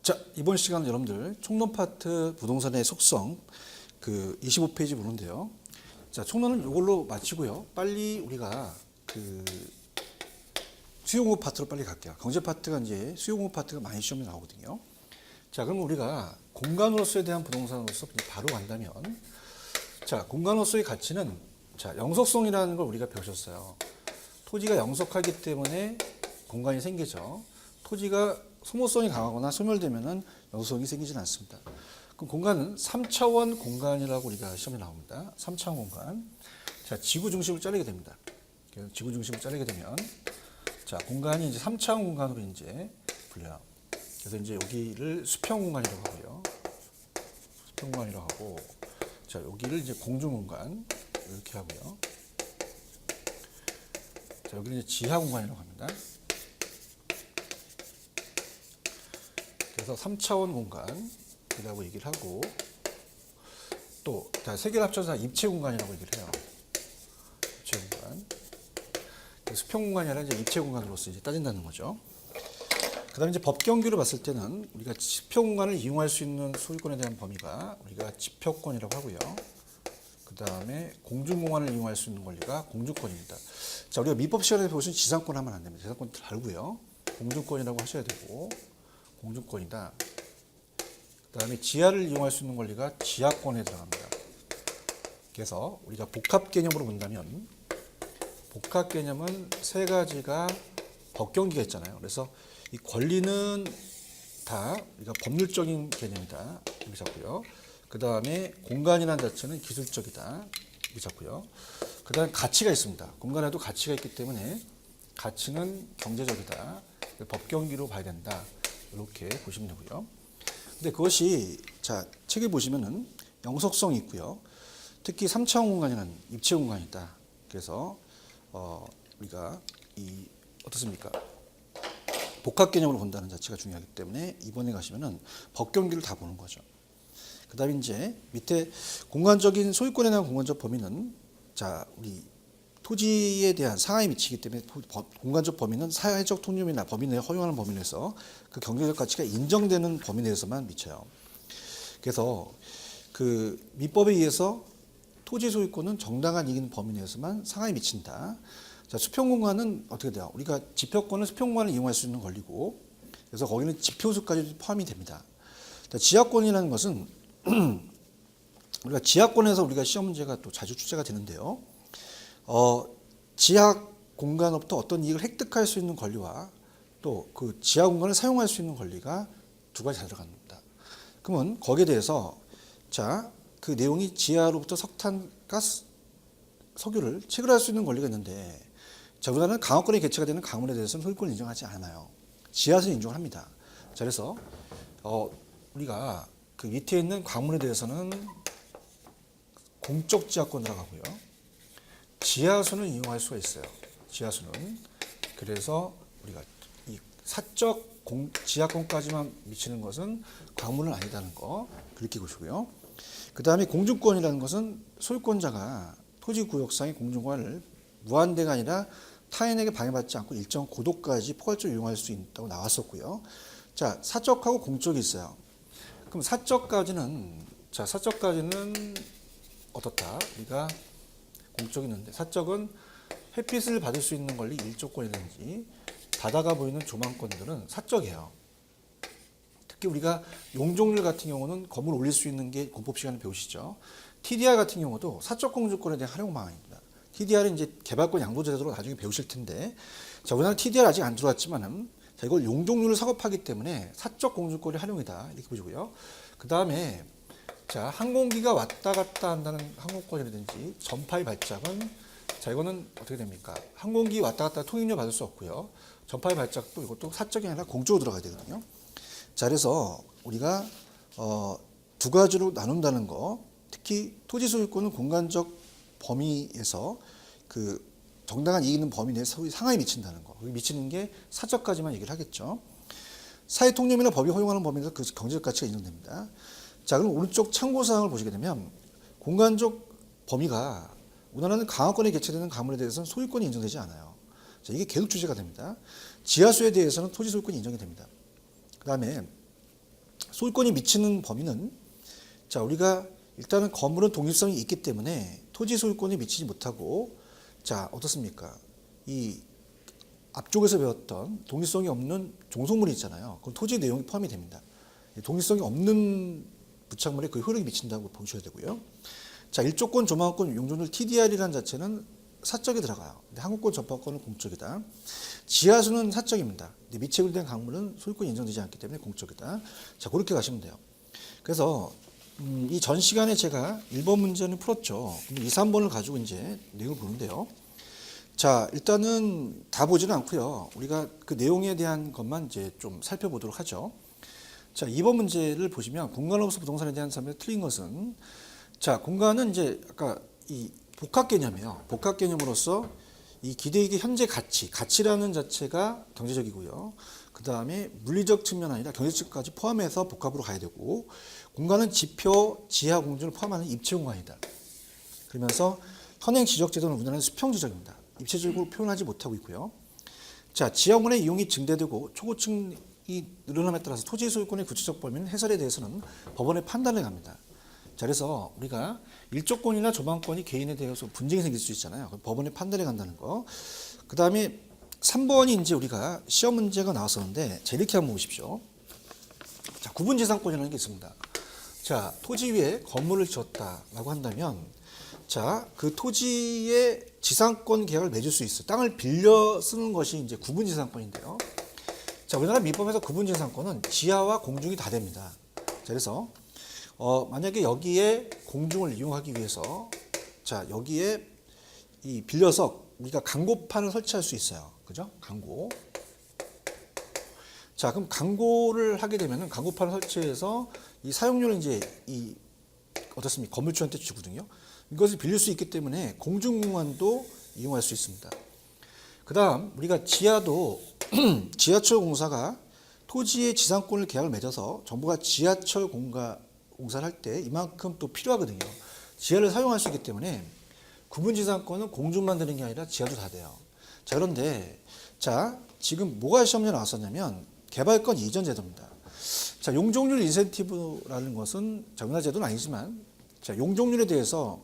자, 이번 시간은 여러분들 총론 파트 부동산의 속성 그 25페이지 보는데요. 자, 총론은 이걸로 마치고요. 빨리 우리가 그 수요공급 파트로 빨리 갈게요. 경제 파트가 이제 수요공급 파트가 많이 시험에 나오거든요. 자, 그럼 우리가 공간으로서에 대한 부동산으로서 바로 간다면, 자, 공간으로서의 가치는 자, 영속성이라는 걸 우리가 배우셨어요. 토지가 영속하기 때문에 공간이 생기죠. 토지가 소모성이 강하거나 소멸되면은 영속성이 생기진 않습니다. 그럼 공간은 3차원 공간이라고 우리가 시험에 나옵니다. 3차원 공간. 자, 지구 중심을 자르게 됩니다. 지구 중심을 자르게 되면, 자, 공간이 이제 3차원 공간으로 이제 불려요. 그래서 이제 여기를 수평 공간이라고 하고요. 수평 공간이라고 하고, 자, 여기를 이제 공중 공간 이렇게 하고요. 자, 여기는 이제 지하 공간이라고 합니다. 그래서 3차원 공간이라고 얘기를 하고, 또, 자, 세 개를 합쳐서 입체 공간이라고 얘기를 해요. 입체 공간. 수평 공간이 아니라 이제 입체 공간으로서 이제 따진다는 거죠. 그 다음에 이제 법경규를 봤을 때는 우리가 지표 공간을 이용할 수 있는 소유권에 대한 범위가 우리가 지표권이라고 하고요. 그 다음에 공중공간을 이용할 수 있는 권리가 공주권입니다. 자, 우리가 민법 시간에 보시면 지상권 하면 안 됩니다. 지상권 다르고요. 공중권이라고 하셔야 되고, 공중권이다. 그 다음에 지하를 이용할 수 있는 권리가 지하권에 들어갑니다. 그래서 우리가 복합 개념으로 본다면, 복합 개념은 세 가지가 법경기가 있잖아요. 그래서 이 권리는 다 우리가 법률적인 개념이다. 이렇게 잡고요. 그 다음에 공간이라는 자체는 기술적이다. 이렇게 잡고요. 그 다음에 가치가 있습니다. 공간에도 가치가 있기 때문에 가치는 경제적이다. 법경기로 봐야 된다. 이렇게 보시면 되고요. 근데 그것이, 자, 책에 보시면은 영속성이 있고요. 특히 3차원 공간이라는 입체 공간이다. 그래서 우리가 어떻습니까? 복합 개념으로 본다는 자체가 중요하기 때문에 이번에 가시면은 법경기를 다 보는 거죠. 그 다음에 이제 밑에 공간적인 소유권에 대한 공간적 범위는, 자, 우리 토지에 대한 상하에 미치기 때문에 공간적 범위는 사회적 통념이나 범위 내에 허용하는 범위 내에서 그 경제적 가치가 인정되는 범위 내에서만 미쳐요. 그래서 그 민법에 의해서 토지 소유권은 정당한 이익인 범위 내에서만 상하에 미친다. 자, 수평 공간은 어떻게 돼요? 우리가 지표권은 수평 공간을 이용할 수 있는 권리고, 그래서 거기는 지표수까지 포함이 됩니다. 자, 지하권이라는 것은 우리가 지하권에서 우리가 시험 문제가 또 자주 출제가 되는데요. 지하 공간으로부터 어떤 이익을 획득할 수 있는 권리와 또 그 지하 공간을 사용할 수 있는 권리가 두 가지 다 들어갑니다. 그러면 거기에 대해서, 자, 그 내용이 지하로부터 석탄, 가스, 석유를 채굴할 수 있는 권리가 있는데, 자, 우리나라는 강화권에 개체가 되는 강물에 대해서는 소유권을 인정하지 않아요. 지하에서는 인정을 합니다. 자, 그래서 우리가 그 밑에 있는 광물에 대해서는 공적 지하권 들어가고요. 지하수는 이용할 수가 있어요. 지하수는. 그래서 우리가 이 사적 지하권까지만 미치는 것은 광물은 아니다는 거 그렇게 보시고요. 그 다음에 공중권이라는 것은 소유권자가 토지구역상의 공중권을 무한대가 아니라 타인에게 방해받지 않고 일정 고도까지 포괄적으로 이용할 수 있다고 나왔었고요. 자, 사적하고 공적이 있어요. 그럼 사적까지는, 자, 사적까지는 어떻다? 우리가 공적이 있는데, 사적은 햇빛을 받을 수 있는 권리 일조권이라든지 바다가 보이는 조망권들은 사적이에요. 특히 우리가 용적률 같은 경우는 건물 올릴 수 있는 게 공법 시간에 배우시죠. TDR 같은 경우도 사적 공유권에 대한 활용 방안입니다. TDR은 이제 개발권 양도 제도로 나중에 배우실 텐데, 자, 우리나라 TDR 아직 안 들어왔지만은, 자, 이걸 용적률을 사업하기 때문에 사적 공유권의 활용이다 이렇게 보시고요. 그 다음에, 자, 항공기가 왔다 갔다 한다는 항공권이라든지 전파의 발작은, 자, 이거는 어떻게 됩니까? 항공기 왔다 갔다 통행료 받을 수 없고요. 전파의 발작도 이것도 사적이 아니라 공적으로 들어가야 되거든요. 자, 그래서 우리가 두 가지로 나눈다는 거, 특히 토지 소유권은 공간적 범위에서 그 정당한 이익 있는 범위 내에서 상하에 미친다는 거. 미치는 게 사적까지만 얘기를 하겠죠. 사회 통념이나 법이 허용하는 범위에서 그 경제적 가치가 인정됩니다. 자, 그럼 오른쪽 참고사항을 보시게 되면 공간적 범위가 우리나라는 강화권에 개체되는 가물에 대해서는 소유권이 인정되지 않아요. 자, 이게 계속 주제가 됩니다. 지하수에 대해서는 토지 소유권이 인정이 됩니다. 그 다음에 소유권이 미치는 범위는 자 우리가 일단은 건물은 독립성이 있기 때문에 토지 소유권이 미치지 못하고 자 어떻습니까? 이 앞쪽에서 배웠던 독립성이 없는 종속물이 있잖아요. 그건 토지 내용이 포함이 됩니다. 독립성이 없는 부착물에 그 효력이 미친다고 보셔야 되고요. 자, 일조권, 조망권, 용적률 TDR이라는 자체는 사적에 들어가요. 근데 항구권, 접하권은 공적이다. 지하수는 사적입니다. 근데 미채굴 된 강물은 소유권이 인정되지 않기 때문에 공적이다. 자, 그렇게 가시면 돼요. 그래서 이 전 시간에 제가 1번 문제는 풀었죠. 근데 2, 3번을 가지고 이제 내용을 보는데요. 자, 일단은 다 보지는 않고요. 우리가 그 내용에 대한 것만 이제 좀 살펴보도록 하죠. 자, 2번 문제를 보시면 공간으로서 부동산에 대한 설명이 틀린 것은 자, 공간은 이제 아까 이 복합 개념이에요. 복합 개념으로서 이 기대이익의 현재 가치라는 자체가 경제적이고요. 그 다음에 물리적 측면 아니라 경제적까지 포함해서 복합으로 가야 되고 공간은 지표, 지하 공준을 포함하는 입체 공간이다. 그러면서 현행 지적제도는 우리나라는 수평 지적입니다. 입체적으로 표현하지 못하고 있고요. 자, 지하공간의 이용이 증대되고 초고층이 늘어남에 따라서 토지 소유권의 구체적 범위는 해설에 대해서는 법원의 판단을 갑니다. 자, 그래서 우리가 일조권이나 조망권이 개인에 대해서 분쟁이 생길 수 있잖아요. 법원의 판단에 간다는 거. 그 다음에 3번이 이제 우리가 시험 문제가 나왔었는데, 자, 이렇게 한번 보십시오. 자, 구분지상권이라는 게 있습니다. 자, 토지 위에 건물을 지었다라고 한다면, 자, 그 토지의 지상권 계약을 맺을 수 있어요. 땅을 빌려 쓰는 것이 이제 구분지상권인데요. 자, 우리나라 민법에서 구분지상권은 지하와 공중이 다 됩니다. 자, 그래서 만약에 여기에 공중을 이용하기 위해서 자, 여기에 이 빌려서 우리가 강고판을 설치할 수 있어요. 그죠? 강고. 자, 그럼 강고를 하게 되면은 강고판을 설치해서 이 사용료를 이제 이 어떻습니까? 건물주한테 주거든요. 이것을 빌릴 수 있기 때문에 공중공간도 이용할 수 있습니다. 그 다음 우리가 지하도 지하철 공사가 토지의 지상권을 계약을 맺어서 정부가 지하철 공사를 할 때 이만큼 또 필요하거든요. 지하를 사용할 수 있기 때문에 구분지상권은 공중만 되는 게 아니라 지하도 다 돼요. 자, 그런데 자, 지금 뭐가 시험에 나왔었냐면 개발권 이전 제도입니다. 자, 용적률 인센티브라는 것은 정나 제도는 아니지만 자, 용적률에 대해서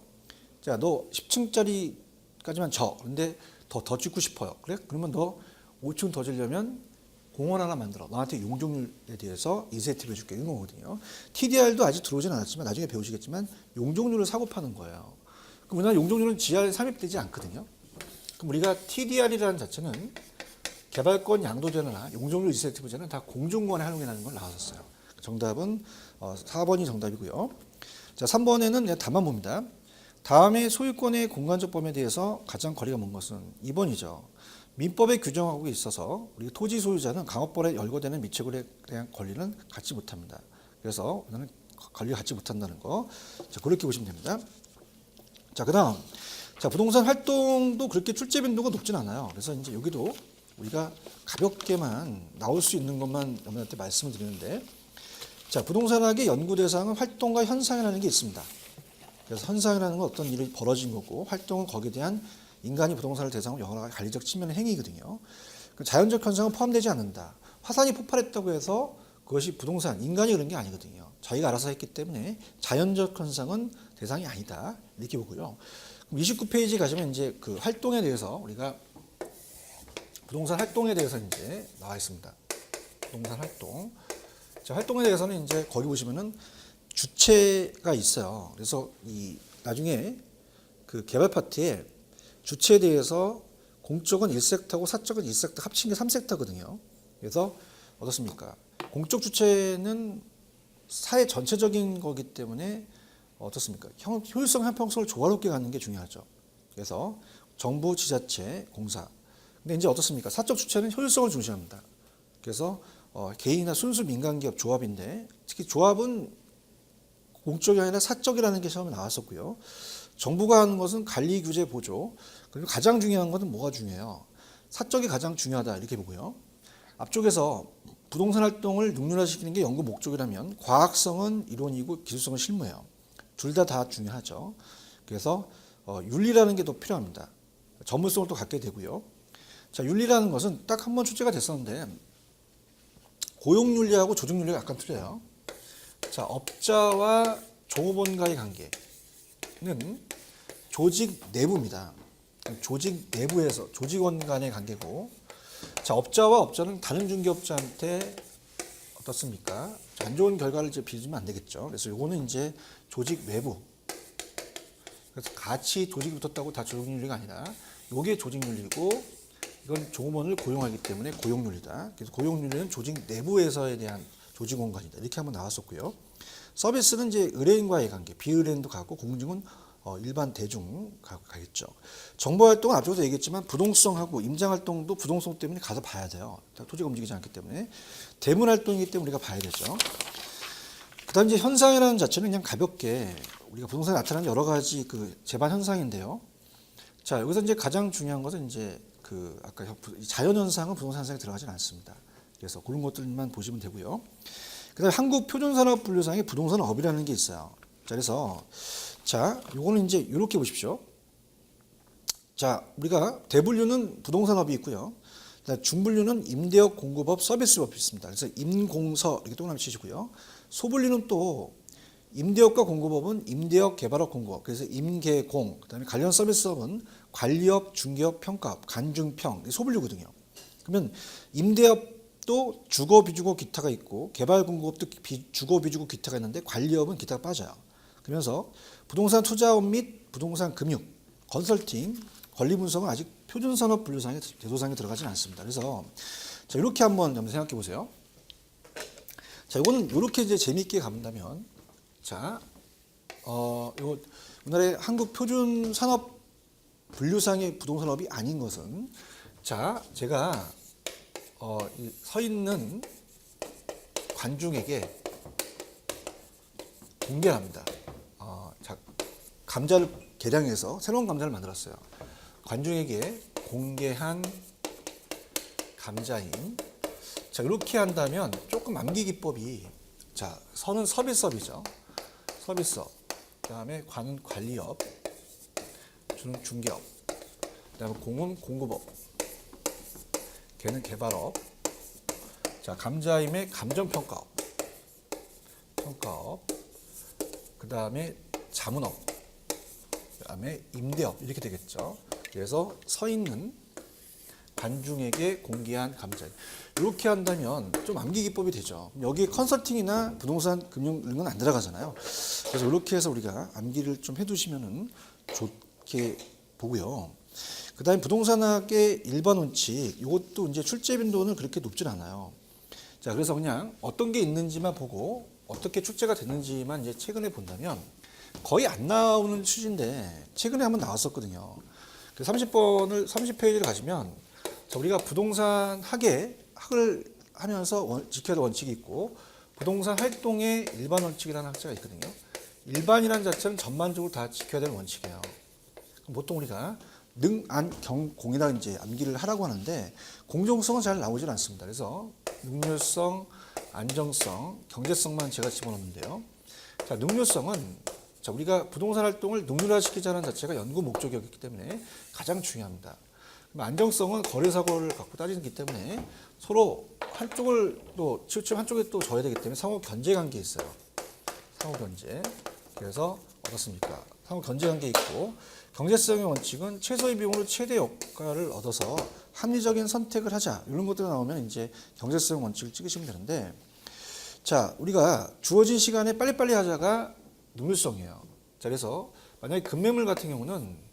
자, 너 10층짜리까지만 져. 그런데 더 짓고 싶어요. 그래? 그러면 너 5층 더 지려면 공원 하나 만들어. 너한테 용적률에 대해서 인센티브 줄게. 이런 거거든요. TDR도 아직 들어오진 않았지만 나중에 배우시겠지만 용적률을 사고 파는 거예요. 그럼 우리나라 용적률은 지하에 삽입되지 않거든요. 그럼 우리가 TDR이라는 자체는 개발권 양도제나 용적률 인센티브제는 다 공중권에 활용해라는 걸 나왔었어요. 정답은 4번이 정답이고요. 자, 3번에는 답만 봅니다. 다음에 소유권의 공간적 범위에 대해서 가장 거리가 먼 것은 2번이죠. 민법에 규정하고 있어서 우리 토지 소유자는 강업벌에 열거되는 미채굴에 대한 권리는 갖지 못합니다. 그래서 우리는 권리를 갖지 못한다는 거. 자, 그렇게 보시면 됩니다. 자, 그다음 자, 부동산 활동도 그렇게 출제 빈도가 높진 않아요. 그래서 이제 여기도 우리가 가볍게만 나올 수 있는 것만 여러분한테 말씀을 드리는데, 자, 부동산학의 연구 대상은 활동과 현상이라는 게 있습니다. 그래서 현상이라는 건 어떤 일이 벌어진 거고, 활동은 거기에 대한 인간이 부동산을 대상으로 여러 관리적 측면의 행위거든요. 자연적 현상은 포함되지 않는다. 화산이 폭발했다고 해서 그것이 부동산, 인간이 그런 게 아니거든요. 자기가 알아서 했기 때문에 자연적 현상은 대상이 아니다. 이렇게 보고요. 그럼 29페이지 가시면 이제 그 활동에 대해서 우리가 부동산 활동에 대해서 이제 나와 있습니다. 부동산 활동. 자, 활동에 대해서는 이제 거기 보시면은 주체가 있어요. 그래서 이 나중에 그 개발 파트에 주체에 대해서 공적은 1섹터고 사적은 1섹터 합친 게 3섹터거든요. 그래서 어떻습니까? 공적 주체는 사회 전체적인 거기 때문에 어떻습니까? 효율성, 형평성을 조화롭게 갖는 게 중요하죠. 그래서 정부, 지자체, 공사. 근데 이제 어떻습니까? 사적 주체는 효율성을 중시합니다. 그래서 개인이나 순수 민간기업 조합인데 특히 조합은 공적이 아니라 사적이라는 게 처음에 나왔었고요. 정부가 하는 것은 관리, 규제, 보조. 그리고 가장 중요한 것은 뭐가 중요해요? 사적이 가장 중요하다 이렇게 보고요. 앞쪽에서 부동산 활동을 능률화시키는 게 연구 목적이라면 과학성은 이론이고 기술성은 실무예요. 둘 다 중요하죠. 그래서 윤리라는 게 더 필요합니다. 전문성을 또 갖게 되고요. 자, 윤리라는 것은 딱 한 번 출제가 됐었는데 고용윤리하고 조직윤리가 약간 틀려요. 자, 업자와 종업원과의 관계는 조직 내부입니다. 조직 내부에서 조직원 간의 관계고, 자, 업자와 업자는 다른 중개업자한테 어떻습니까? 안 좋은 결과를 이제 빚으면 안 되겠죠. 그래서 요거는 이제 조직 외부. 그래서 같이 조직이 붙었다고 다 조직윤리가 아니라 요게 조직윤리고, 이건 종업원을 고용하기 때문에 고용윤리다. 그래서 고용윤리는 조직 내부에서에 대한 조직원관이다. 이렇게 한번 나왔었고요. 서비스는 이제 의뢰인과의 관계, 비의뢰인도 가고, 공증은 일반 대중 가겠죠. 정보활동은 앞서서 얘기했지만 부동성하고 임장활동도 부동성 때문에 가서 봐야 돼요. 토지가 움직이지 않기 때문에. 대문활동이기 때문에 우리가 봐야 되죠. 그 다음 이제 현상이라는 자체는 그냥 가볍게 우리가 부동산에 나타나는 여러 가지 그 재반 현상인데요. 자, 여기서 이제 가장 중요한 것은 이제 그 아까 자연현상은 부동산 현상에 들어가지는 않습니다. 그래서 그런 것들만 보시면 되고요. 그 다음에 한국표준산업분류상에 부동산업이라는 게 있어요. 자, 그래서 자, 요거는 이제 이렇게 보십시오. 자, 우리가 대분류는 부동산업이 있고요. 중분류는 임대업, 공급업, 서비스업이 있습니다. 그래서 임공서 이렇게 동그라미 치시고요. 소분류는 또 임대업과 공급업은 임대업, 개발업, 공급업. 그래서 임계공. 그다음에 관련 서비스업은 관리업, 중개업, 평가업, 간중평. 소분류거든요. 그러면 임대업도 주거, 비주거, 기타가 있고, 개발, 공급업도 주거, 비주거, 기타가 있는데 관리업은 기타가 빠져요. 그러면서 부동산 투자업 및 부동산 금융, 컨설팅, 권리 분석은 아직 표준산업 분류상의 제도상에 들어가지는 않습니다. 그래서 자, 이렇게 한번 생각해 보세요. 자, 이거는 이렇게 이제 재미있게 가본다면, 자, 이거 우리나라의 한국 표준산업 분류상의 부동산업이 아닌 것은, 자, 제가 서 있는 관중에게 공개를 합니다. 자, 감자를 개량해서 새로운 감자를 만들었어요. 관중에게 공개한 감자인. 자, 이렇게 한다면 조금 암기 기법이, 자, 선은 서비스업이죠. 서비스업. 그다음에 관은 관리업. 주는 중개업. 그다음에 공은 공급업. 개는 개발업. 자, 감자임의 감정평가업. 평가업. 그다음에 자문업. 그다음에 임대업 이렇게 되겠죠. 그래서 서 있는 관중에게 공개한 감자. 이렇게 한다면 좀 암기 기법이 되죠. 여기에 컨설팅이나 부동산 금융 이런 건 안 들어가잖아요. 그래서 이렇게 해서 우리가 암기를 좀 해두시면은 좋게 보고요. 그다음에 부동산학의 일반 원칙, 이것도 이제 출제 빈도는 그렇게 높진 않아요. 자, 그래서 그냥 어떤 게 있는지만 보고 어떻게 출제가 됐는지만 이제 최근에 본다면 거의 안 나오는 수준인데 최근에 한번 나왔었거든요. 30페이지를 가시면 우리가 부동산 학을 하면서 지켜야 될 원칙이 있고, 부동산 활동의 일반 원칙이라는 학자가 있거든요. 일반이라는 자체는 전반적으로 다 지켜야 될 원칙이에요. 보통 우리가 능, 안, 경, 공이다 이제 암기를 하라고 하는데 공정성은 잘 나오질 않습니다. 그래서 능률성, 안정성, 경제성만 제가 집어넣는데요. 자, 능률성은 자, 우리가 부동산 활동을 능률화시키자는 자체가 연구 목적이었기 때문에 가장 중요합니다. 안정성은 거래사고를 갖고 따지기 때문에 서로 한쪽을 또 치우치면 한쪽에 또 져야 되기 때문에 상호 견제 관계에 있어요. 상호 견제. 그래서 어떻습니까? 상호 견제 관계에 있고, 경제성의 원칙은 최소의 비용으로 최대 효과를 얻어서 합리적인 선택을 하자. 이런 것들이 나오면 이제 경제성 원칙을 찍으시면 되는데, 자, 우리가 주어진 시간에 빨리빨리 하자가 능률성이에요. 자, 그래서 만약에 급매물 같은 경우는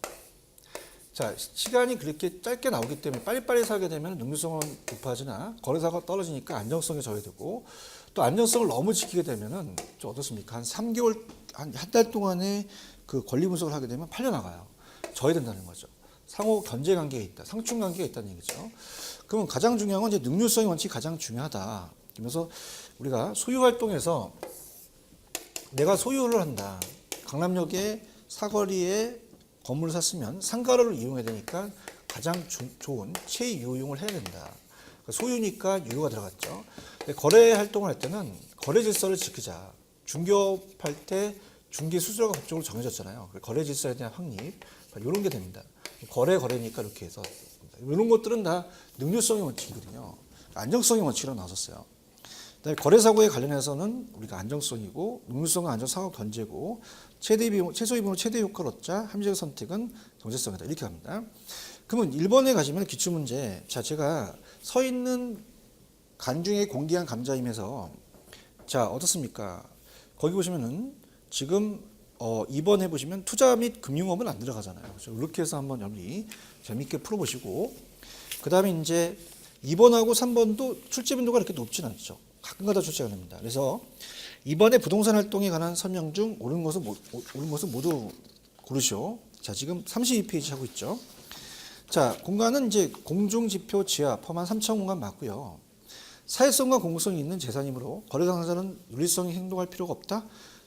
자, 시간이 그렇게 짧게 나오기 때문에 빨리빨리 사게 되면 능률성은 높아지나 거래사가 떨어지니까 안정성이 저해되고, 또 안정성을 너무 지키게 되면은 좀 어떻습니까? 한 3개월, 한 달 동안에 그 권리 분석을 하게 되면 팔려나가요. 저해된다는 거죠. 상호 견제 관계가 있다. 상충 관계가 있다는 얘기죠. 그러면 가장 중요한 건 이제 능률성의 원칙이 가장 중요하다. 그러면서 우리가 소유 활동에서 내가 소유를 한다. 강남역에 사거리에 건물을 샀으면 상가를 이용해야 되니까 가장 좋은 최유용을 해야 된다. 그러니까 소유니까 유효가 들어갔죠. 거래 활동을 할 때는 거래 질서를 지키자. 중개업할 때 중개 수수료가 법적으로 정해졌잖아요. 거래 질서에 대한 확립, 이런 게 됩니다. 거래니까 이렇게 해서 이런 것들은 다 능률성의 원칙이거든요. 안정성의 원칙이라고 나왔었어요. 그다음에 거래사고에 관련해서는 우리가 안정성이고 능률성은 안정상황 견제고 최소의 비용으로 최대 효과를 얻자 합리적 선택은 정체성이다. 이렇게 합니다. 그러면 1번에 가시면 기출문제. 자, 제가 서 있는 간중에 공개한 감자임에서 자, 어떻습니까? 거기 보시면은 지금 2번 해보시면 투자 및 금융업은 안 들어가잖아요. 그래서 이렇게 해서 한번 여러분이 재밌게 풀어보시고 그 다음에 이제 2번하고 3번도 출제 빈도가 이렇게 높진 않죠. 가끔가다 출제가 됩니다. 그래서 이번에 부동산 활동에 관한 설명 중 옳은 것은 모두 고르시오. 자, 지금 32페이지 하고 있죠. 자, 공간은 이제 공중지표 지하 포함한 3차 공간 맞고요. 사회성과 공공성이 있는 재산이므로 거래 당사자는 윤리성이 행동할 필요가 없다.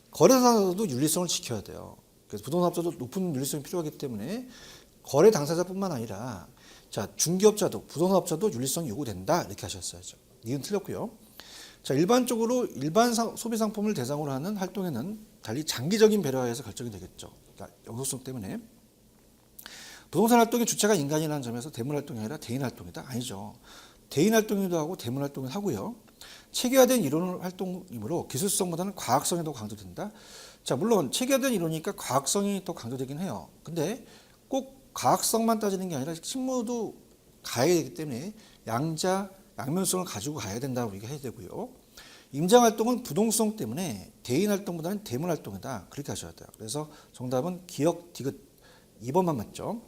거래 당사자도 윤리성을 지켜야 돼요. 그래서 부동산업자도 높은 윤리성이 필요하기 때문에 거래 당사자뿐만 아니라 자, 중개업자도 부동산업자도 윤리성이 요구된다. 이렇게 하셨어야죠. 이건 틀렸고요. 자, 일반적으로 일반 소비 상품을 대상으로 하는 활동에는 달리 장기적인 배려하에서 결정이 되겠죠. 그러니까 영속성 때문에 부동산 활동의 주체가 인간이라는 점에서 대물 활동이 아니라 대인 활동이다. 아니죠. 대인 활동이기도 하고 대물 활동을 하고요. 체계화된 이론 활동이므로 기술성보다는 과학성이 더 강조된다. 자, 물론 체계화된 이론이니까 과학성이 더 강조되긴 해요. 근데 꼭 과학성만 따지는 게 아니라 실무도 가야 되기 때문에 양면성을 가지고 가야 된다고 얘기해야 되고요. 임장활동은 부동성 때문에 대인활동보다는 대물활동이다. 그렇게 하셔야 돼요. 그래서 정답은 기역, 디귿 2번만 맞죠.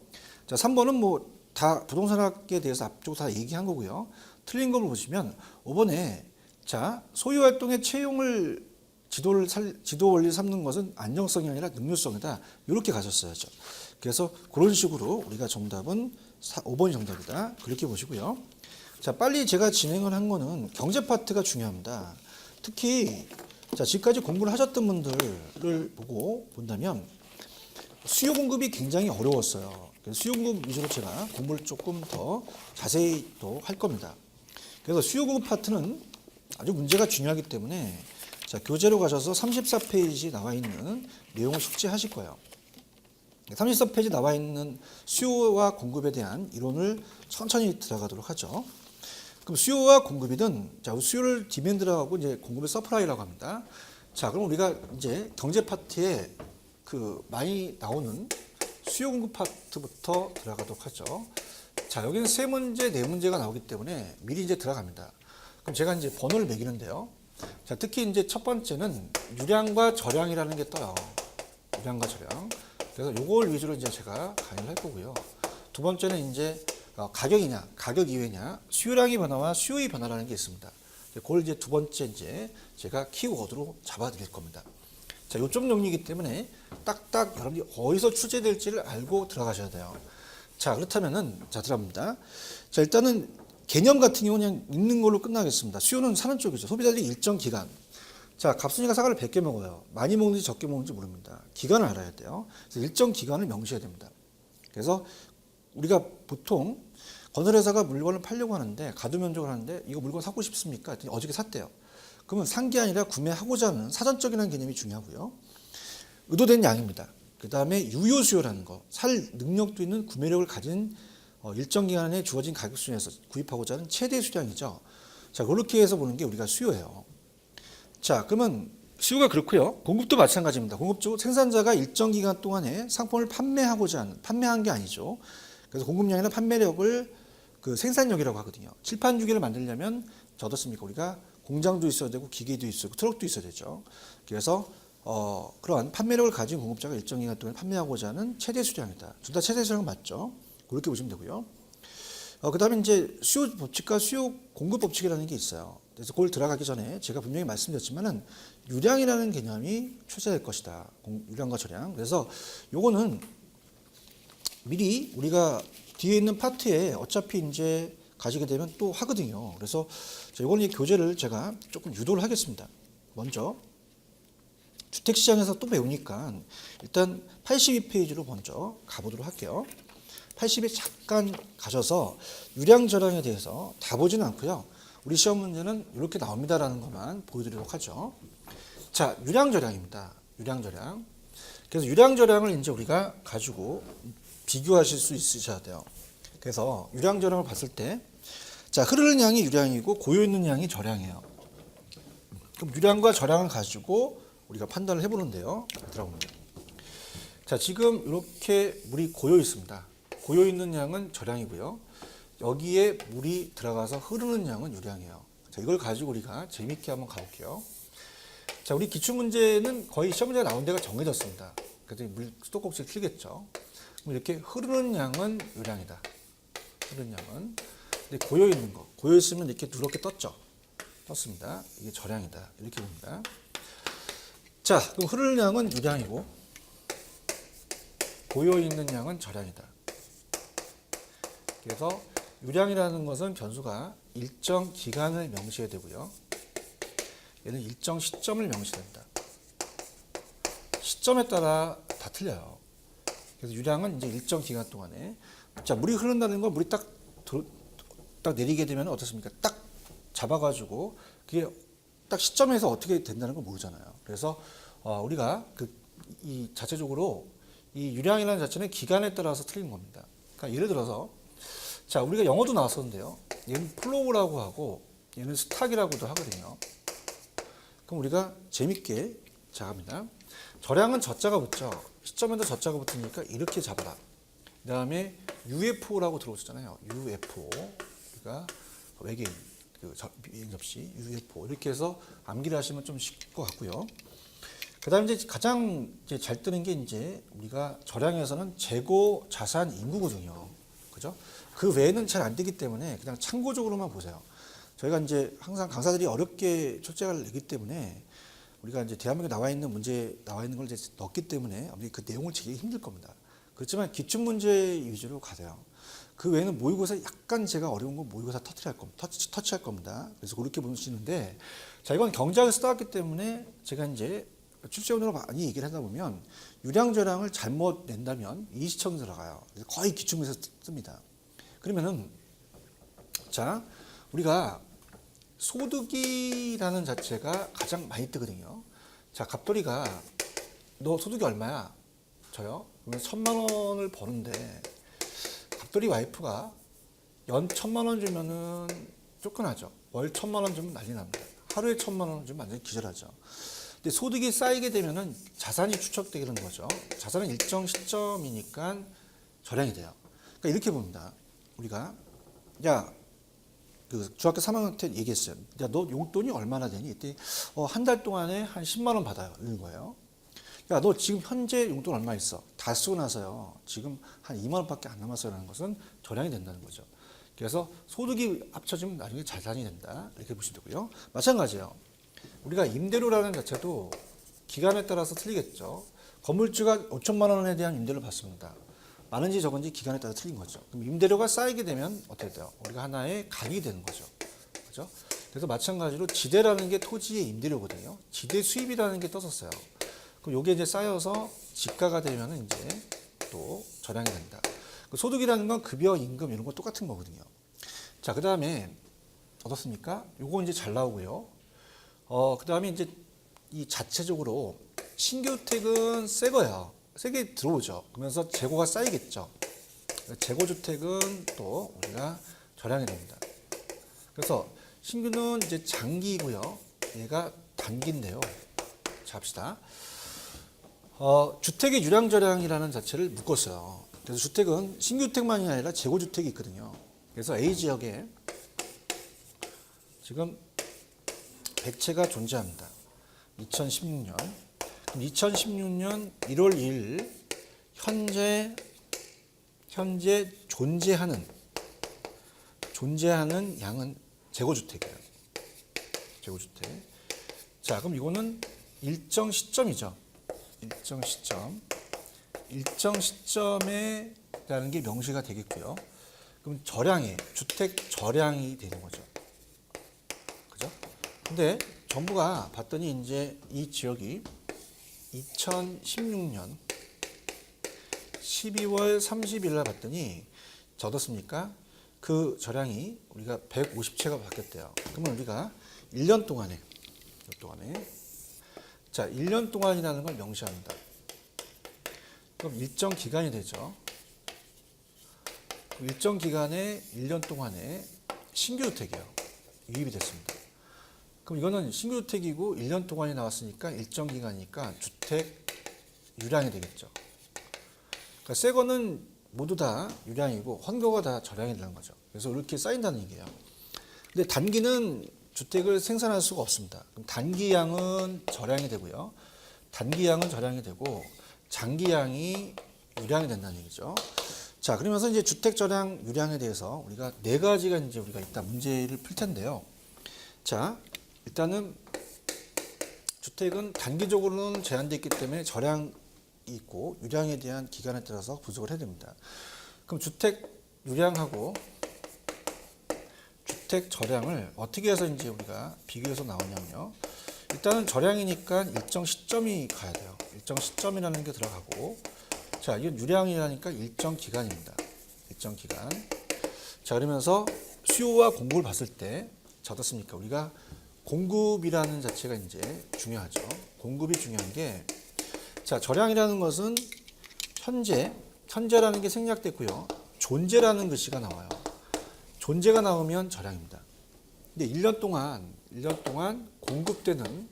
자, 3번은 뭐 다 부동산학에 대해서 앞쪽 다 얘기한 거고요. 틀린 걸 보시면 5번에 자, 소유활동의 채용을 지도 원리 삼는 것은 안정성이 아니라 능률성이다. 이렇게 가셨어야죠. 그래서 그런 식으로 우리가 정답은 5번이 정답이다. 그렇게 보시고요. 자, 빨리 제가 진행을 한 거는 경제 파트가 중요합니다. 특히 자, 지금까지 공부를 하셨던 분들을 보고 본다면 수요 공급이 굉장히 어려웠어요. 그래서 수요 공급 위주로 제가 공부를 조금 더 자세히 또 할 겁니다. 그래서 수요 공급 파트는 아주 문제가 중요하기 때문에 자, 교재로 가셔서 34페이지 나와 있는 내용을 숙지하실 거예요. 34페이지 나와 있는 수요와 공급에 대한 이론을 천천히 들어가도록 하죠. 그럼 수요와 공급이든 자, 수요를 디맨드라고 이제 공급을 서플라이라고 합니다. 자, 그럼 우리가 이제 경제 파트에 그 많이 나오는 수요 공급 파트부터 들어가도록 하죠. 자, 여기는 세 문제, 네 문제가 나오기 때문에 미리 이제 들어갑니다. 그럼 제가 이제 번호를 매기는데요. 자, 특히 이제 첫 번째는 유량과 저량이라는 게 떠요. 유량과 저량. 그래서 요걸 위주로 이제 제가 강의를 할 거고요. 두 번째는 이제 가격이냐, 가격 이외냐, 수요량의 변화와 수요의 변화라는 게 있습니다. 그걸 이제 두 번째 이제 제가 키워드로 잡아드릴 겁니다. 자, 요점 정리이기 때문에 딱딱 여러분들이 어디서 출제될지를 알고 들어가셔야 돼요. 자, 그렇다면은 자, 들어갑니다. 자, 일단은 개념 같은 경우는 그냥 있는 걸로 끝나겠습니다. 수요는 사는 쪽이죠. 소비자들이 일정 기간. 자, 갑순이가 사과를 100개 먹어요. 많이 먹는지 적게 먹는지 모릅니다. 기간을 알아야 돼요. 그래서 일정 기간을 명시해야 됩니다. 그래서 우리가 보통 건설회사가 물건을 팔려고 하는데 가두면적을 하는데 이거 물건 사고 싶습니까? 했더니 어저께 샀대요. 그러면 산 게 아니라 구매하고자 하는 사전적인 개념이 중요하고요. 의도된 양입니다. 그 다음에 유효 수요라는 거, 살 능력도 있는 구매력을 가진 일정 기간에 주어진 가격 수준에서 구입하고자 하는 최대 수량이죠. 자, 그렇게 해서 보는 게 우리가 수요예요. 자, 그러면 수요가 그렇고요. 공급도 마찬가지입니다. 공급적으로 생산자가 일정 기간 동안에 상품을 판매한 게 아니죠. 그래서 공급량이나 판매력을 그 생산력이라고 하거든요. 칠판 주기를 만들려면 어떻습니까? 우리가 공장도 있어야 되고 기계도 있어야 되고 트럭도 있어야 되죠. 그래서 그러한 판매력을 가진 공급자가 일정 기간 동안 판매하고자 하는 최대 수량이다. 둘 다 최대 수량 맞죠? 그렇게 보시면 되고요. 그 다음에 이제 수요 법칙과 수요 공급 법칙이라는 게 있어요. 그래서 그걸 들어가기 전에 제가 분명히 말씀드렸지만은 유량이라는 개념이 출제될 것이다. 유량과 저량. 그래서 요거는 미리 우리가 뒤에 있는 파트에 어차피 이제 가지게 되면 또 하거든요. 그래서 이거는 교재를 제가 조금 유도를 하겠습니다. 먼저 주택시장에서 또 배우니까 일단 82페이지로 먼저 가보도록 할게요. 80에 잠깐 가셔서 유량 저량에 대해서 다 보지는 않고요. 우리 시험 문제는 이렇게 나옵니다라는 것만 보여드리도록 하죠. 자, 유량 저량입니다. 유량 저량. 그래서 유량 저량을 이제 우리가 가지고 비교하실 수 있으셔야 돼요. 그래서 유량 저량을 봤을 때 자, 흐르는 양이 유량이고 고여 있는 양이 저량이에요. 그럼 유량과 저량을 가지고 우리가 판단을 해보는데요. 들어봅니다. 자, 지금 이렇게 물이 고여 있습니다. 고여 있는 양은 저량이고요. 여기에 물이 들어가서 흐르는 양은 유량이에요. 자, 이걸 가지고 우리가 재밌게 한번 가볼게요. 자, 우리 기출문제는 거의 시험 문제가 나온 데가 정해졌습니다. 그래서 물 수도꼭지를 틀겠죠. 그럼 이렇게 흐르는 양은 유량이다. 흐르는 양은. 근데 고여 있는 거, 고여 있으면 이렇게 누렇게 떴죠. 떴습니다. 이게 저량이다. 이렇게 봅니다. 자, 그럼 흐르는 양은 유량이고 고여 있는 양은 저량이다. 그래서 유량이라는 것은 변수가 일정 기간을 명시해야 되고요. 얘는 일정 시점을 명시된다. 시점에 따라 다 틀려요. 그래서 유량은 이제 일정 기간 동안에, 자, 물이 흐른다는 건 물이 딱 내리게 되면 어떻습니까? 딱 잡아가지고 그게 딱 시점에서 어떻게 된다는 걸 모르잖아요. 그래서 우리가 이 자체적으로 이 유량이라는 자체는 기간에 따라서 틀린 겁니다. 그러니까 예를 들어서, 자, 우리가 영어도 나왔었는데요. 얘는 플로우라고 하고 얘는 스탁이라고도 하거든요. 그럼 우리가 재밌게 자 합니다. 저량은 저자가 붙죠. 시점에도 저자가 붙으니까 이렇게 잡아라. 그 다음에 UFO라고 들어오셨잖아요. UFO. 우리가 외계인, 비행 접시, UFO. 이렇게 해서 암기를 하시면 좀 쉽을 것 같고요. 그 다음에 이제 가장 이제 잘 뜨는 게 이제 우리가 저량에서는 재고, 자산, 인구거든요. 그죠? 그 외에는 잘 안 되기 때문에 그냥 참고적으로만 보세요. 저희가 이제 항상 강사들이 어렵게 출제를 내기 때문에 우리가 이제 대한민국에 나와 있는 걸 이제 넣기 때문에 그 내용을 지기 힘들 겁니다. 그렇지만 기출 문제 위주로 가세요. 그 외에는 모의고사 약간 제가 어려운 건 모의고사 터치할 겁니다. 그래서 그렇게 보시는데, 자, 이건 경제학에서 따왔기 때문에 제가 이제 출제원으로 많이 얘기를 하다 보면 유량 저량을 잘못 낸다면 이시청 들어가요. 그래서 거의 기출문제에서 씁니다. 그러면은, 자, 우리가 소득이라는 자체가 가장 많이 뜨거든요. 자, 갑돌이가 너 소득이 얼마야? 저요? 그러면 1,000만 원을 버는데 갑돌이 와이프가 연 1,000만 원 주면은 쫓겨나죠. 월 1,000만 원 주면 난리 납니다. 하루에 1,000만 원 주면 완전히 기절하죠. 근데 소득이 쌓이게 되면은 자산이 추적되는 거죠. 자산은 일정 시점이니까 절약이 돼요. 그러니까 이렇게 봅니다. 우리가, 야, 중학교 3학년 때 얘기했어요. 야, 너 용돈이 얼마나 되니? 이때 한 달 동안에 한 10만 원 받아요. 이런 거예요. 야, 너 지금 현재 용돈 얼마 있어? 다 쓰고 나서요. 지금 한 2만 원밖에 안 남았어라는 것은 절약이 된다는 거죠. 그래서 소득이 합쳐지면 나중에 자산이 된다. 이렇게 보시면 되고요. 마찬가지예요. 우리가 임대료라는 자체도 기간에 따라서 틀리겠죠. 건물주가 5천만 원에 대한 임대료를 받습니다. 많은지 적은지 기간에 따라 틀린 거죠. 그럼 임대료가 쌓이게 되면 어떻게 돼요? 우리가 하나의 가격이 되는 거죠. 그죠? 그래서 마찬가지로 지대라는 게 토지의 임대료거든요. 지대 수입이라는 게 떴었어요. 그럼 이게 이제 쌓여서 지가가 되면 이제 또 절약이 된다. 소득이라는 건 급여, 임금 이런 거 똑같은 거거든요. 자, 그 다음에 어떻습니까? 요거 이제 잘 나오고요. 그 다음에 이제 이 자체적으로 신규주택은 새 거예요. 세게 들어오죠. 그러면서 재고가 쌓이겠죠. 재고주택은 또 우리가 절약이 됩니다. 그래서 신규는 이제 장기고요. 얘가 단기인데요. 자, 합시다. 주택의 유량저량이라는 자체를 묶었어요. 그래서 주택은 신규주택만이 아니라 재고주택이 있거든요. 그래서 A지역에 지금 100채가 존재합니다. 2016년. 그럼 2016년 1월 2일 현재 존재하는 양은 재고주택이에요. 재고주택. 자, 그럼 이거는 일정 시점이죠. 일정 시점에 라는 게 명시가 되겠고요. 그럼 주택 절량이 되는 거죠. 그죠? 근데 정부가 봤더니 이제 이 지역이 2016년 12월 30일 날 봤더니 어떻습니까? 그 절량이 우리가 150채가 바뀌었대요. 그러면 우리가 1년 동안에 자, 1년 동안이라는 걸 명시합니다. 그럼 일정 기간이 되죠. 일정 기간에 1년 동안에 신규 주택이요. 유입이 됐습니다. 그럼 이거는 신규 주택이고 1년 동안이 나왔으니까 일정 기간이니까 주택 유량이 되겠죠. 그러니까 새 거는 모두 다 유량이고 헌거가 다 절량이 되는 거죠. 그래서 이렇게 쌓인다는 얘기예요. 근데 단기는 주택을 생산할 수가 없습니다. 그럼 단기양은 절량이 되고요. 단기양은 절량이 되고 장기양이 유량이 된다는 얘기죠. 자, 그러면서 이제 주택 절량 유량에 대해서 우리가 네 가지가 이제 우리가 이따 문제를 풀 텐데요. 자, 일단은 주택은 단기적으로는 제한되어 있기 때문에 절량이 있고 유량에 대한 기간에 따라서 분석을 해야 됩니다. 그럼 주택 유량하고 주택 절량을 어떻게 해서 이제 우리가 비교해서 나오냐면요. 일단은 절량이니까 일정 시점이 가야 돼요. 일정 시점이라는 게 들어가고, 자, 이건 유량이라니까 일정 기간입니다. 일정 기간. 자, 그러면서 수요와 공급을 봤을 때, 자, 어떻습니까? 우리가 공급이라는 자체가 이제 중요하죠. 공급이 중요한 게, 자, 절량이라는 것은 현재라는 게 생략됐고요. 존재라는 글씨가 나와요. 존재가 나오면 절량입니다. 근데 1년 동안 공급되는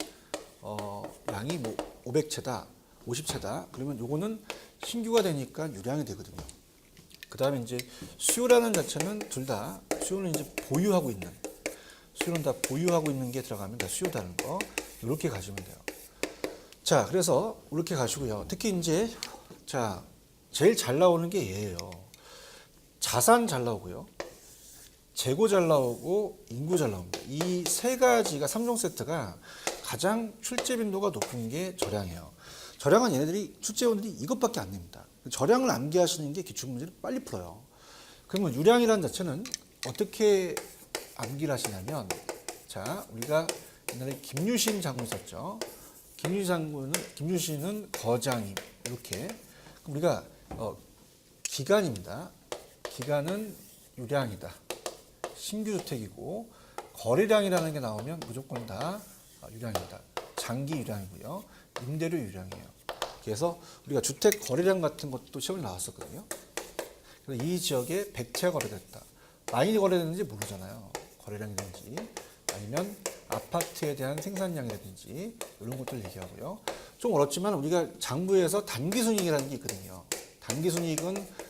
양이 뭐 500채다, 50채다. 그러면 요거는 신규가 되니까 유량이 되거든요. 그 다음에 이제 수요라는 자체는 둘 다 수요는 이제 보유하고 있는, 수요는 다 보유하고 있는 게 들어가면 다 수요다는 거 이렇게 가시면 돼요. 자, 그래서 이렇게 가시고요. 특히 이제 자, 제일 잘 나오는 게 얘예요. 자산 잘 나오고요. 재고 잘 나오고 인구 잘 나옵니다. 이 세 가지가 3종 세트가 가장 출제 빈도가 높은 게 절량이에요. 절량은 얘네들이 출제원들이 이것밖에 안 냅니다. 절량을 암기하시는 게 기출문제를 빨리 풀어요. 그러면 유량이라는 자체는 어떻게 암기를 하시냐면, 자, 우리가 옛날에 김유신 장군 있었죠. 김유신은 거장임 이렇게. 우리가 기간입니다. 기간은 유량이다. 신규 주택이고 거래량이라는 게 나오면 무조건 다 유량입니다. 장기 유량이고요. 임대료 유량이에요. 그래서 우리가 주택 거래량 같은 것도 시험에 나왔었거든요. 그래서 이 지역에 100채 거래됐다. 많이 거래됐는지 모르잖아요. 거래량이든지 아니면 아파트에 대한 생산량이라든지 이런 것들을 얘기하고요. 좀 어렵지만 우리가 장부에서 단기순이익이라는 게 있거든요. 단기순이익은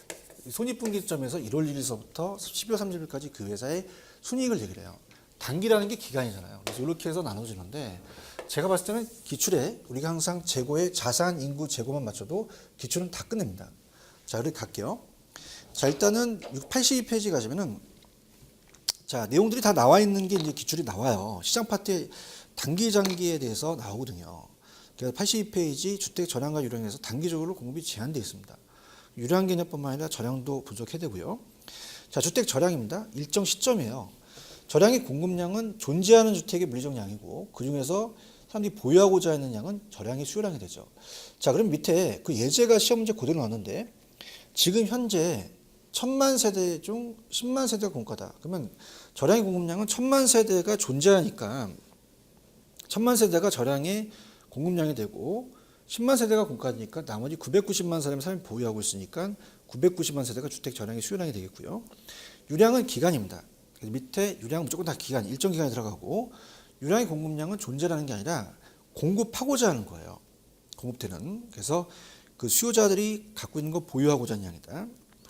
손익분기점에서 1월 1일서부터 12월 30일까지 그 회사의 순이익을 얘기를 해요. 단기라는 게 기간이잖아요. 그래서 이렇게 해서 나눠지는데, 제가 봤을 때는 기출에 우리가 항상 재고의 자산, 인구, 재고만 맞춰도 기출은 다 끝냅니다. 자, 이렇게 갈게요. 자, 일단은 82페이지 가시면은, 자, 내용들이 다 나와 있는 게 이제 기출이 나와요. 시장 파트의 단기, 장기에 대해서 나오거든요. 그래서 82페이지 주택 절량과 유량에서 단기적으로 공급이 제한되어 있습니다. 유량 개념뿐만 아니라 절량도 분석해야 되고요. 자, 주택 절량입니다. 일정 시점이에요. 절량의 공급량은 존재하는 주택의 물리적량이고 그 중에서 사람들이 보유하고자 하는 양은 절량의 수요량이 되죠. 자, 그럼 밑에 그 예제가 시험 문제 그대로 나왔는데, 지금 현재 1000만 세대 중 10만 세대가 공가다. 그러면 절량의 공급량은 1000만 세대가 존재하니까 1000만 세대가 절량의 공급량이 되고 10만 세대가 공가니까 나머지 990만 사람이 보유하고 있으니까 990만 세대가 주택 절량의 수요량이 되겠고요. 유량은 기간입니다. 밑에 유량은 무조건 다 기간, 일정 기간이 들어가고, 유량의 공급량은 존재라는 게 아니라 공급하고자 하는 거예요. 공급되는. 그래서 그 수요자들이 갖고 있는 거 보유하고자 하는 양이다.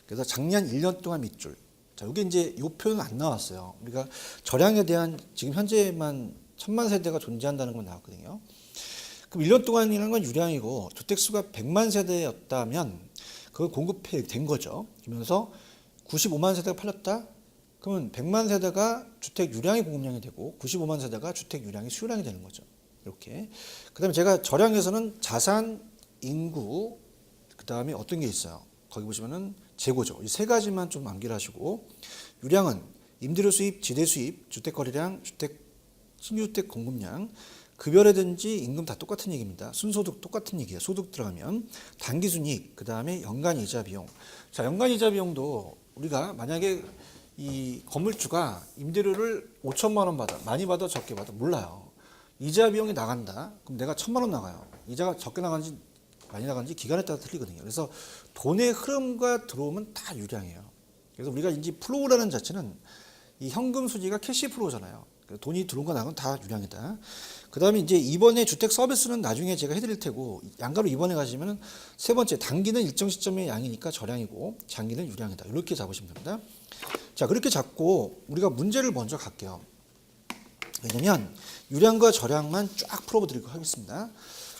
그래서 작년 1년 동안 밑줄. 자, 이게 이제 이 표현은 안 나왔어요. 우리가 절량에 대한 지금 현재만 1000만 세대가 존재한다는 건 나왔거든요. 그럼 1년 동안이라는 건 유량이고 주택수가 100만 세대였다면 그걸 공급된 거죠. 그러면서 95만 세대가 팔렸다. 그러면 100만 세대가 주택 유량의 공급량이 되고 95만 세대가 주택 유량의 수요량이 되는 거죠. 이렇게. 그다음에 제가 절량에서는 자산, 인구, 그다음에 어떤 게 있어요. 거기 보시면은 재고죠. 이 세 가지만 좀 암기를 하시고, 유량은 임대료 수입, 지대 수입, 주택 거래량, 신규 주택 공급량, 급여라든지 임금 다 똑같은 얘기입니다. 순소득 똑같은 얘기예요. 소득 들어가면 단기순이익, 그 다음에 연간 이자 비용. 자, 연간 이자 비용도 우리가 만약에 이 건물주가 임대료를 5천만 원 받아, 많이 받아, 적게 받아, 몰라요. 이자 비용이 나간다. 그럼 내가 1000만 원 나가요. 이자가 적게 나가는지 많이 나가는지 기간에 따라 틀리거든요. 그래서 돈의 흐름과 들어오면 다 유량이에요. 그래서 우리가 이제 플로우라는 자체는 이 현금 수지가 캐시 플로우잖아요. 돈이 들어온 거 나간 건 다 유량이다. 그 다음에 이제 2번에 주택 서비스는 나중에 제가 해드릴 테고, 양가로 2번에 가시면은 세 번째, 단기는 일정 시점의 양이니까 저량이고, 장기는 유량이다. 이렇게 잡으시면 됩니다. 자, 그렇게 잡고 우리가 문제를 먼저 갈게요. 왜냐면 유량과 저량만 쫙 풀어보도록 하겠습니다.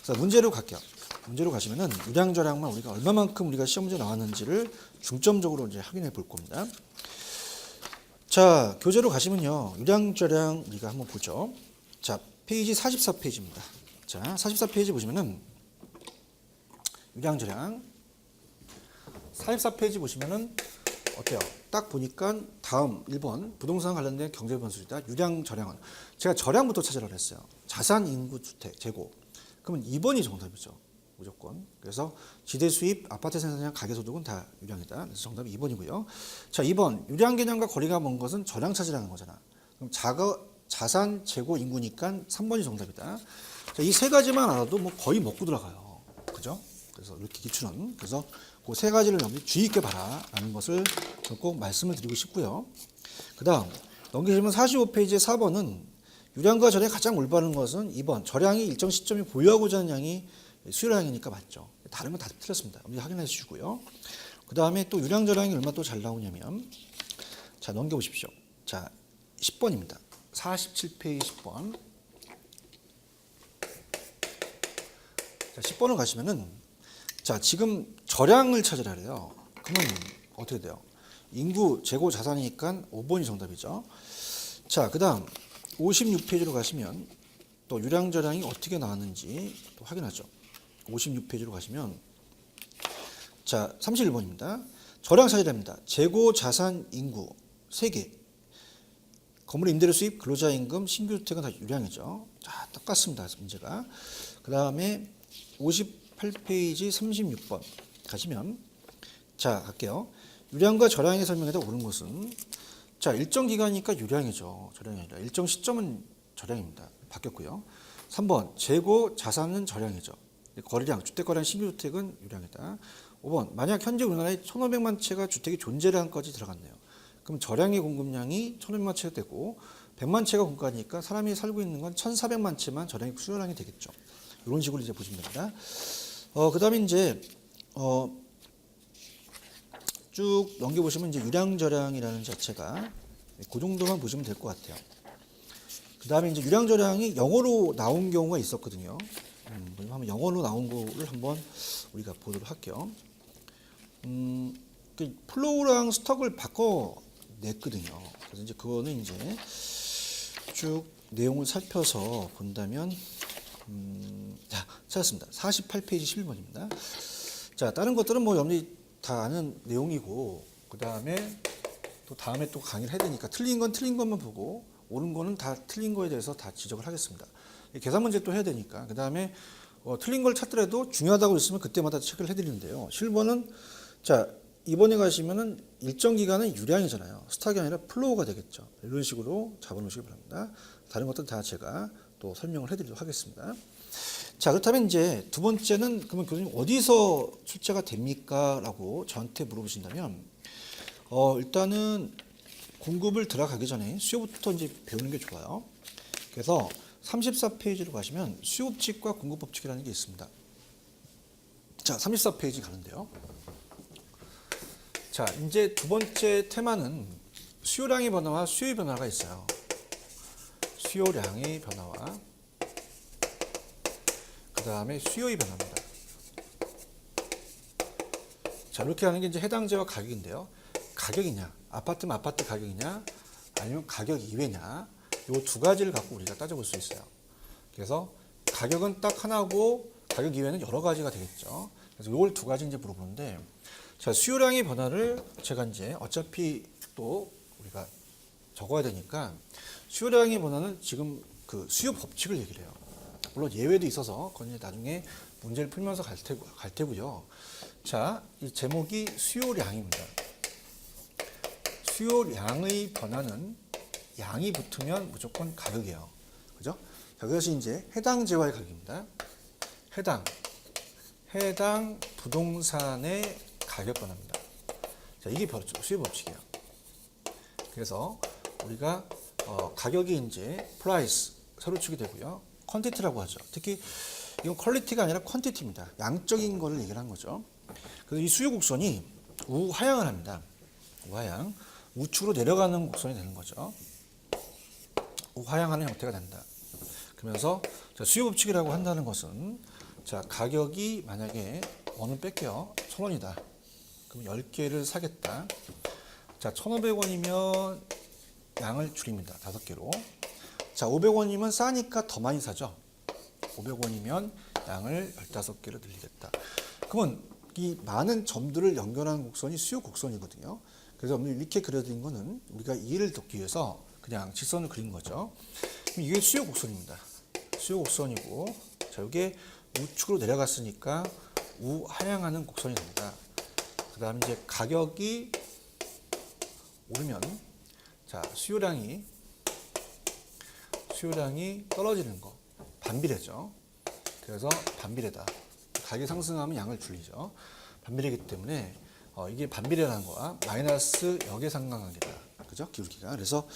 그래서 문제로 갈게요. 문제로 가시면은 유량 저량만 우리가 얼마만큼 우리가 시험 문제 나왔는지를 중점적으로 이제 확인해 볼 겁니다. 자, 교재로 가시면요. 유량 저량 우리가 한번 보죠. 자, 페이지 44페이지입니다. 자, 44페이지 보시면은 유량 저량 44페이지 보시면은 어때요? 딱 보니까 다음 1번 부동산 관련된 경제 변수이다. 유량 저량은 제가 저량부터 찾으라고 했어요. 자산 인구 주택 재고. 그러면 2번이 정답이죠. 무조건. 그래서 지대 수입, 아파트 생산량, 가계 소득은 다 유량이다. 그래서 정답이 2번이고요. 자, 2번 유량 개념과 거리가 먼 것은 저량 찾으라는 거잖아. 그럼 자산 재고 인구니까 3번이 정답이다. 자, 이 세 가지만 알아도 뭐 거의 먹고 들어가요. 그죠? 그래서 이렇게 기출은 그래서 그 세 가지를 여러분이 주의 있게 봐라라는 것을 꼭 말씀을 드리고 싶고요. 그다음 넘기시면 45페이지의 4번은 유량과 저량이 가장 올바른 것은 2번 저량이 일정 시점에 보유하고자 하는 양이 수요량이니까 맞죠. 다른 건 다 틀렸습니다. 여러분이 확인해 주시고요. 그 다음에 또 유량 저량이 얼마 또 잘 나오냐면 자, 넘겨보십시오. 자, 10번입니다. 47페이지 10번. 자, 10번을 가시면은 자, 지금 저량을 찾으라 그래요. 그러면 어떻게 돼요? 인구 재고 자산이니까 5번이 정답이죠. 자, 그 다음 56페이지로 가시면 또 유량 저량이 어떻게 나왔는지 또 확인하죠. 56페이지로 가시면 자, 31번입니다. 저량 찾으랍니다. 재고 자산 인구 3개. 건물 임대료 수입, 근로자 임금, 신규 주택은 다 유량이죠. 자, 똑같습니다. 문제가. 그 다음에 58페이지 36번 가시면 자, 갈게요. 유량과 저량의 설명에다 옳은 것은 자, 일정 기간이니까 유량이죠. 저량이 아니라 일정 시점은 저량입니다. 바뀌었고요. 3번 재고 자산은 저량이죠. 거래량, 주택거래량, 신규주택은 유량이다. 5번 만약 현재 우리나라에 1,500만 채가 주택이 존재를 한까지 들어갔네요. 그럼 저량의 공급량이 1,500만 채가 되고 100만 채가 공급하니까 사람이 살고 있는 건 1,400만 채만 저량이 수요량이 되겠죠. 이런 식으로 이제 보시면 됩니다. 그 다음에 이제 쭉 넘겨보시면 이제 유량저량이라는 자체가 그 정도만 보시면 될 것 같아요. 그 다음에 이제 유량저량이 영어로 나온 경우가 있었거든요. 한번 영어로 나온 거를 한번 우리가 보도록 할게요. 플로우랑 스톡을 바꿔냈거든요. 그래서 이제 그거는 이제 쭉 내용을 살펴서 본다면 자, 찾았습니다. 48페이지 11번입니다. 자, 다른 것들은 뭐 여러분이 다 아는 내용이고 그 다음에 또 다음에 또 강의를 해야 되니까 틀린 건 틀린 것만 보고 옳은 거는 다 틀린 거에 대해서 다 지적을 하겠습니다. 계산 문제 또 해야 되니까 그 다음에 틀린 걸 찾더라도 중요하다고 있으면 그때마다 체크를 해드리는데요. 7번은 자, 이번에 가시면은 일정 기간은 유량이잖아요. 스탁이 아니라 플로우가 되겠죠. 이런 식으로 잡아놓으시기 바랍니다. 다른 것들 다 제가 또 설명을 해드리도록 하겠습니다. 자, 그렇다면 이제 두 번째는 그러면 교수님 어디서 출제가 됩니까? 라고 저한테 물어보신다면 일단은 공급을 들어가기 전에 수요부터 이제 배우는 게 좋아요. 그래서 34페이지로 가시면 수요 법칙과 공급 법칙이라는 게 있습니다. 자, 34페이지 가는데요. 자, 이제 두 번째 테마는 수요량의 변화와 수요의 변화가 있어요. 수요량의 변화와 그 다음에 수요의 변화입니다. 자, 이렇게 하는 게 이제 해당재와 가격인데요. 가격이냐, 아파트면 아파트 가격이냐, 아니면 가격 이외냐, 이 두 가지를 갖고 우리가 따져볼 수 있어요. 그래서 가격은 딱 하나고 가격 이외에는 여러 가지가 되겠죠. 그래서 이걸 두 가지 이제 물어보는데, 자, 수요량의 변화를 제가 이제 어차피 또 우리가 적어야 되니까 수요량의 변화는 지금 그 수요 법칙을 얘기를 해요. 물론 예외도 있어서 그건 이제 나중에 문제를 풀면서 갈 테고요. 자, 이 제목이 수요량입니다. 수요량의 변화는 양이 붙으면 무조건 가격이에요. 그죠? 자, 그것이 이제 해당 재화의 가격입니다. 해당 부동산의 가격 변화입니다. 자, 이게 바로 수요 법칙이에요. 그래서 우리가 가격이 이제 price 세로축이 되고요. quantity라고 하죠. 특히 이건 퀄리티가 아니라 퀀티티입니다. 양적인 거를 얘기를 한 거죠. 그래서 이 수요 곡선이 우하향을 합니다. 우하향. 우측으로 내려가는 곡선이 되는 거죠. 우하향하는 형태가 된다. 그러면서 수요 법칙이라고 한다는 것은 자, 가격이 만약에 원을 뺏겨 1,000원이다. 그럼 10개를 사겠다. 자, 1,500원이면 양을 줄입니다. 5개로. 자, 500원이면 싸니까 더 많이 사죠. 500원이면 양을 15개로 늘리겠다. 그러면 이 많은 점들을 연결하는 곡선이 수요 곡선이거든요. 그래서 오늘 이렇게 그려드린 거는 우리가 이해를 돕기 위해서 그냥 직선을 그린 거죠. 그럼 이게 수요 곡선입니다. 수요 곡선이고, 자, 이게 우측으로 내려갔으니까 우하향하는 곡선이 됩니다. 그 다음에 이제 가격이 오르면, 자, 수요량이 떨어지는 거. 반비례죠. 그래서 반비례다. 가격이 상승하면 양을 줄이죠. 반비례이기 때문에 이게 반비례라는 거와 마이너스 역의 상관관계다. 그죠? 기울기가. 그래서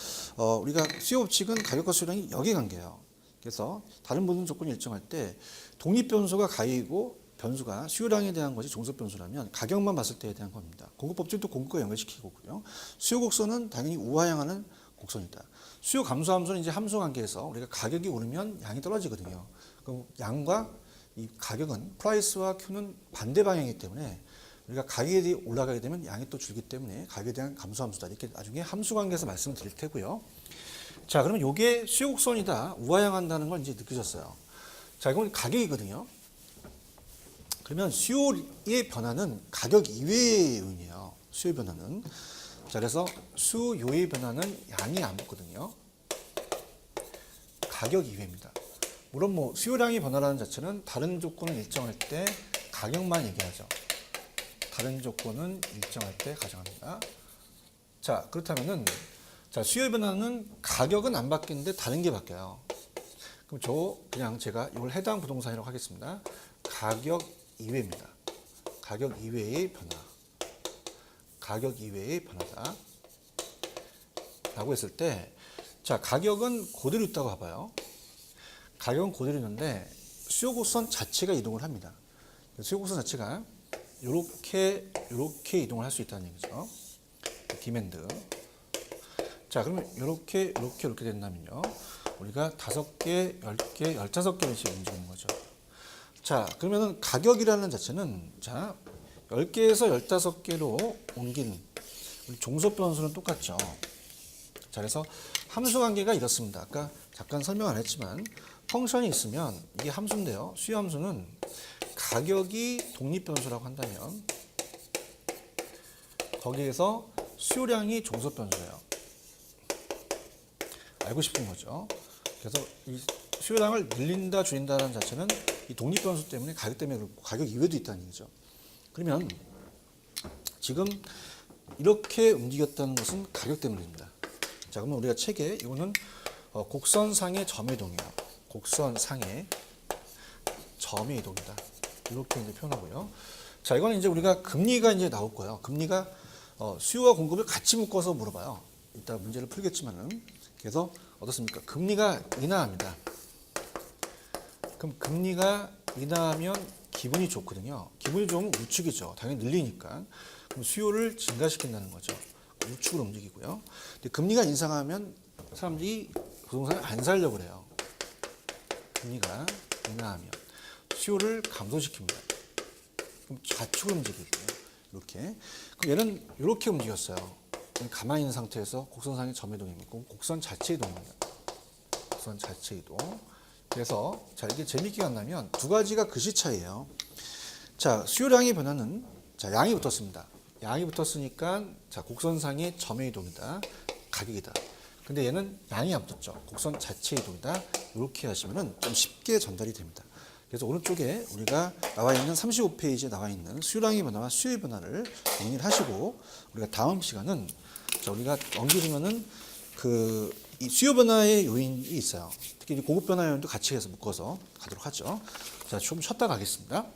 우리가 수요 법칙은 가격과 수요량이 역의 관계예요. 그래서 다른 모든 조건이 일정할 때 독립 변수가 가이고 변수가 수요량에 대한 것이 종속 변수라면 가격만 봤을 때에 대한 겁니다. 공급 법칙도 공급과 연결시키고요. 수요 곡선은 당연히 우하향하는 곡선이다. 수요 감소 함수는 이제 함수 관계에서 우리가 가격이 오르면 양이 떨어지거든요. 그럼 양과 이 가격은 프라이스와 Q는 반대 방향이기 때문에 우리가 가격이 올라가게 되면 양이 또 줄기 때문에 가격에 대한 감소 함수다. 이렇게 나중에 함수 관계에서 말씀을 드릴 테고요. 자, 그러면 이게 수요 곡선이다. 우하향한다는 걸 이제 느끼셨어요. 자, 이건 가격이거든요. 그러면 수요의 변화는 가격 이외의 요인이에요. 수요 변화는. 자, 그래서 수요의 변화는 양이 안 붙거든요. 가격 이외입니다. 물론 뭐 수요량의 변화라는 자체는 다른 조건을 일정할 때 가격만 얘기하죠. 다른 조건은 일정할 때 가정합니다. 자, 그렇다면은 자, 수요 변화는 가격은 안 바뀌는데 다른 게 바뀌어요. 그럼 그냥 제가 이걸 해당 부동산이라고 하겠습니다. 가격 이외입니다. 가격 이외의 변화. 가격 이외의 변화다. 라고 했을 때, 자, 가격은 그대로 있다고 봐봐요. 가격은 그대로 있는데 수요 곡선 자체가 이동을 합니다. 수요 곡선 자체가 이렇게 이동을 할 수 있다는 얘기죠. 디맨드. 자, 그러면 이렇게 된다면요. 우리가 5개, 10개, 15개씩 움직이는 거죠. 자, 그러면은 가격이라는 자체는 자, 10개에서 15개로 옮긴 종속 변수는 똑같죠. 자, 그래서 함수 관계가 이렇습니다. 아까 잠깐 설명 안 했지만 펑션이 있으면 이게 함수인데요. 수요 함수는 가격이 독립 변수라고 한다면 거기에서 수요량이 종속 변수예요. 알고 싶은 거죠. 그래서 이 수요량을 늘린다 줄인다는 자체는 이 독립 변수 때문에 가격 때문에 그렇고 가격 이외에도 있다는 얘기죠. 그러면 지금 이렇게 움직였다는 것은 가격 때문입니다. 자, 그러면 우리가 책에 이거는 곡선상의 점의 이동이에요. 곡선상의 점의 이동이다. 이렇게 이제 표현하고요. 자, 이거는 이제 우리가 금리가 이제 나올 거예요. 금리가 수요와 공급을 같이 묶어서 물어봐요. 이따 문제를 풀겠지만은. 그래서 어떻습니까? 금리가 인하합니다. 그럼 금리가 인하하면 기분이 좋거든요. 기분이 좋으면 우측이죠. 당연히 늘리니까. 그럼 수요를 증가시킨다는 거죠. 우측으로 움직이고요. 근데 금리가 인상하면 사람들이 부동산을 안 살려고 그래요. 금리가 인하하면 수요를 감소시킵니다. 그럼 좌측으로 움직일 때요. 이렇게. 그럼 얘는 이렇게 움직였어요. 가만히 있는 상태에서 곡선상의 점이동입니다. 곡선 자체 이동입니다. 곡선 자체 이동. 그래서 자, 이게 재밌게 간다면 두 가지가 글씨 차이예요. 자, 수요량의 변화는 자, 양이 붙었습니다. 양이 붙었으니까 자, 곡선상의 점의 이동이다. 가격이다. 근데 얘는 양이 안 붙었죠. 곡선 자체 이동이다. 이렇게 하시면은 좀 쉽게 전달이 됩니다. 그래서 오른쪽에 우리가 나와 있는 35페이지에 나와 있는 수요량의 변화와 수요의 변화를 정리를 하시고 우리가 다음 시간은 자, 우리가 넘기시면은 이 수요 변화의 요인이 있어요. 특히 공급 변화 요인도 같이 해서 묶어서 가도록 하죠. 자, 좀 쉬었다 가겠습니다.